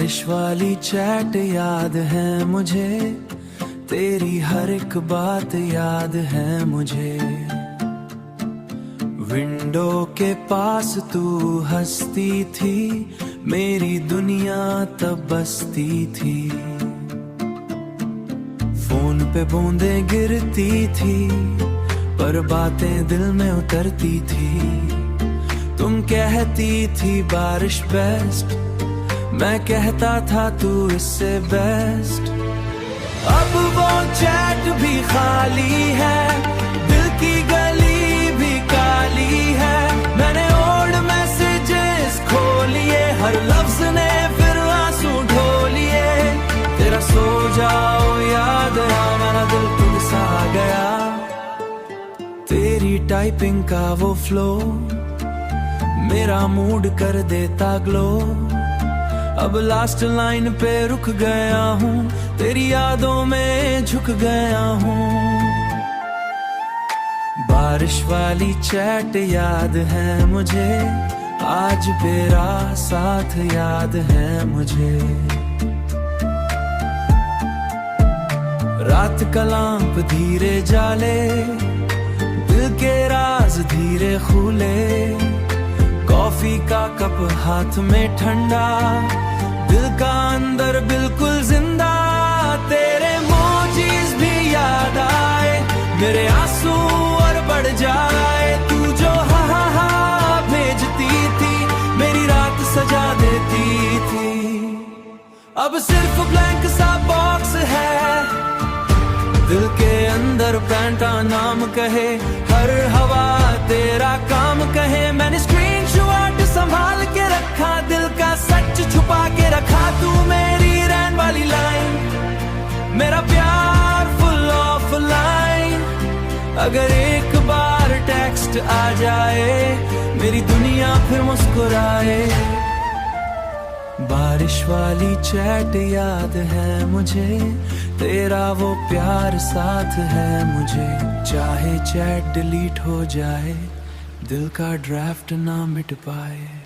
बारिश वाली चैट याद है मुझे, तेरी हर एक बात याद है मुझे। विंडो के पास तू हंसती थी, मेरी दुनिया तब बसती थी। फोन पे बूंदें गिरती थी, पर बातें दिल में उतरती थी। तुम कहती थी बारिश बेस्ट, मैं कहता था तू इससे बेस्ट। अब वो चैट भी खाली है, दिल की गली भी काली है। मैंने ओल्ड मैसेजेस खोलिए, हर लफ्ज ने फिर आंसू ढोलिए। तेरा सो जाओ याद आया, मेरा दिल खुद सा गया। तेरी टाइपिंग का वो फ्लो मेरा मूड कर देता ग्लो। अब लास्ट लाइन पे रुक गया हूँ, तेरी यादों में झुक गया हूँ। बारिश वाली चैट याद है मुझे, आज तेरा साथ याद है मुझे। रात का लैंप धीरे जाले, दिल के राज धीरे खुले। कॉफी का कप हाथ में ठंडा, दिल का अंदर बिल्कुल जिंदा। तेरे मोजीज भी याद आए, मेरे आंसू और बढ़ जाए। तू जो हा भेजती थी, मेरी रात सजा देती थी। अब सिर्फ ब्लैंक सा बॉक्स है, दिल के अंदर पैंटा नाम कहे। हर हवा तेरा काम कहे। मैंने स्क्रीनशॉट संभाल के रखा, दिल का सच छुपा के रखा। तू मेरी रैन वाली लाइन, मेरा प्यार फुल ऑफ लाइन। अगर एक बार टेक्स्ट आ जाए, मेरी दुनिया फिर मुस्कुराए। बारिश वाली चैट याद है मुझे, तेरा वो प्यार साथ है मुझे। चाहे चैट डिलीट हो जाए, दिल का ड्राफ्ट ना मिट पाए।